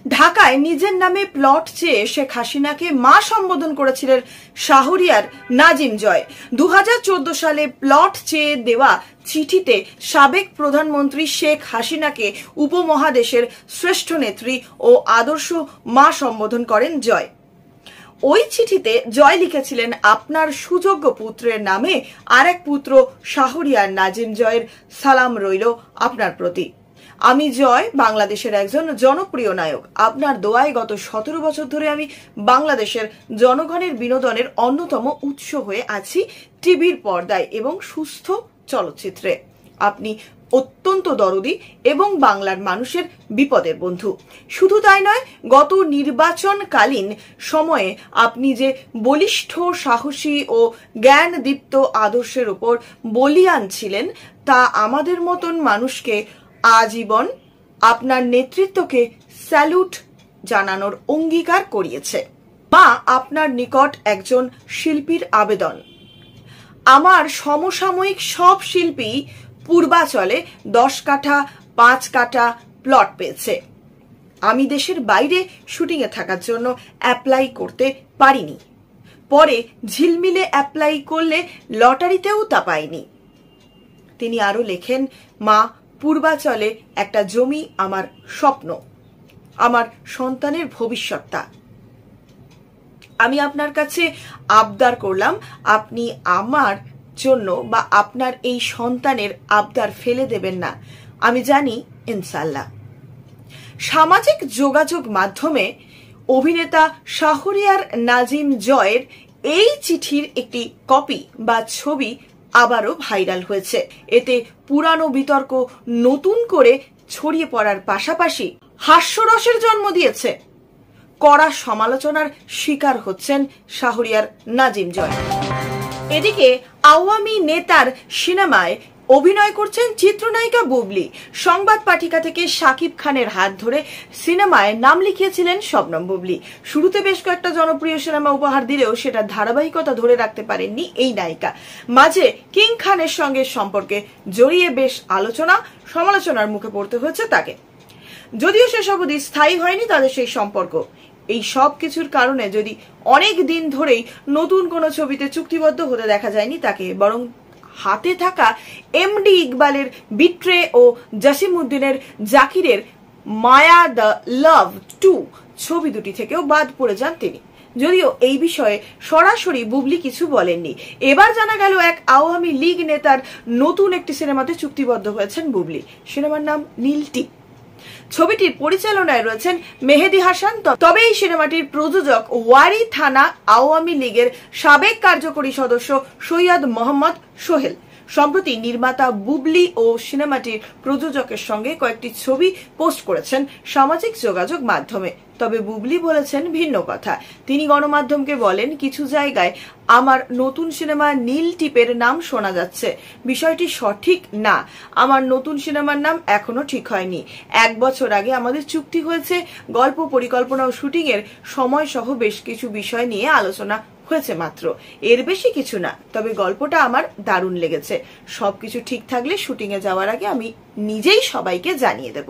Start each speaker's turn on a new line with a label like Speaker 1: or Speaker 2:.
Speaker 1: ঢাকায় নিজের নামে প্লট চেয়ে শেখ হাসিনাকে মা সম্বোধন করেছিলেন শাহরিয়ার নাজিম জয়। 2014 সালে প্লট চেয়ে দেওয়া চিঠিতে সাবেক প্রধানমন্ত্রী শেখ হাসিনাকে উপমহাদেশের শ্রেষ্ঠ নেত্রী ও আদর্শ মা সম্বোধন করেন জয়। ওই চিঠিতে জয় লিখেছিলেন, আপনার সুযোগ্য পুত্রের নামে আরেক পুত্র শাহরিয়ার নাজিম জয়ের সালাম রইল আপনার প্রতি। আমি জয় বাংলাদেশের একজন জনপ্রিয় নায়ক। আপনার দোয়ায় গত 17 বছর ধরে আমি বাংলাদেশের জনগণের বিনোদনের অন্যতম উৎস হয়ে আছি টিভির পর্দায় এবং সুস্থ চলচ্চিত্রে। আপনি অত্যন্ত দরদি এবং বাংলার মানুষের বিপদের বন্ধু। শুধু তাই নয়, গত নির্বাচনকালীন সময়ে আপনি যে বলিষ্ঠ, সাহসী ও জ্ঞানদীপ্ত আদর্শের উপর বলিয়ান ছিলেন তা আমাদের মতন মানুষকে আজীবন আপনার নেতৃত্বকে স্যালুট জানানোর অঙ্গীকার করিয়েছে। মা আপনার নিকট একজন শিল্পীর আবেদন। আমার সমসাময়িক সব শিল্পী পূর্বাচলে 10 কাঠা 5 কাঠা প্লট পেয়েছে। আমি দেশের বাইরে শুটিংয়ে থাকার জন্য অ্যাপ্লাই করতে পারিনি। পরে ঝিলমিলে অ্যাপ্লাই করলে লটারিতেও তা পাইনি। তিনি আরো লেখেন, মা, পূর্বাচলে একটা জমি আমার স্বপ্ন, আমার সন্তানের ভবিষ্যৎটা। আমি আপনার কাছে আবদার করলাম, আপনি আমার জন্য বা আপনার এই সন্তানের আবদার ফেলে দেবেন না। আমি জানি ইনশাআল্লাহ। সামাজিক যোগাযোগ মাধ্যমে অভিনেতা শাহরিয়ার নাজিম জয়ের এই চিঠির একটি কপি বা ছবি আবারও ভাইরাল হয়েছে। এতে পুরানো বিতর্ক নতুন করে ছড়িয়ে পড়ার পাশাপাশি হাস্যরসের জন্ম দিয়েছে। কড়া সমালোচনার শিকার হচ্ছেন শাহরিয়ার নাজিম জয়। এদিকে আওয়ামী নেতার সিনেমায় অভিনয় করছেন চিত্রনায়িকা বুবলি। সংবাদ পাঠিকা থেকে শাকিব খানের হাত ধরে সিনেমায় নাম লিখিয়েছিলেন শবনম বুবলি। শুরুতে বেশ কয়েকটা জনপ্রিয় সিনেমা উপহার দিলেও সেটা ধারাবাহিকতা ধরে রাখতে পারেননি এই নায়িকা। মাঝে কিং খানের সঙ্গে সম্পর্কে জড়িয়ে বেশ সমালোচনার মুখে পড়তে হয়েছে তাকে। যদিও সেসব অবধি স্থায়ী হয়নি তাদের সেই সম্পর্ক। এই সব কিছুর কারণে যদি অনেক দিন ধরেই নতুন কোনো ছবিতে চুক্তিবদ্ধ হতে দেখা যায়নি তাকে, বরং হাতে থাকা এমডি ইকবালের বিট্রে ও জসিমউদ্দিনের জাকিরের মায়া দ্য লাভ 2 ছবি দুটি থেকেও বাদ পড়ে যান তিনি। যদিও এই বিষয়ে সরাসরি বুবলি কিছু বলেননি। এবার জানা গেল এক আওয়ামী লীগ নেতার নতুন একটি সিনেমাতে চুক্তিবদ্ধ হয়েছেন বুবলি। সিনেমার নাম নীলটি। ছবিটির পরিচালনায় রয়েছেন মেহেদি হাসান। তবে এই সিনেমাটির প্রযোজক ওয়ারি থানা আওয়ামী লীগের সাবেক কার্যকরী সদস্য সৈয়দ মোহাম্মদ সোহেল। সম্প্রতি নির্মাতা বুবলি ও সিনেমাটির প্রযোজকের সঙ্গে কয়েকটি ছবি পোস্ট করেছেন সামাজিক যোগাযোগ মাধ্যমে। তবে বুবলি বলেছেন ভিন্ন কথা। তিনি গণমাধ্যমকে বলেন, কিছু জায়গায় আমার নতুন সিনেমা নীল টিপের নাম শোনা যাচ্ছে। বিষয়টি সঠিক না। আমার নতুন সিনেমার নাম এখনো ঠিক হয়নি। 1 বছর আগে আমাদের চুক্তি হয়েছে। গল্প, পরিকল্পনা ও শুটিং এর সময় সহ বেশ কিছু বিষয় নিয়ে আলোচনা হয়েছে মাত্র, এর বেশি কিছু না। তবে গল্পটা আমার দারুণ লেগেছে। সবকিছু ঠিক থাকলে শুটিং এ যাওয়ার আগে আমি নিজেই সবাইকে জানিয়ে দেব।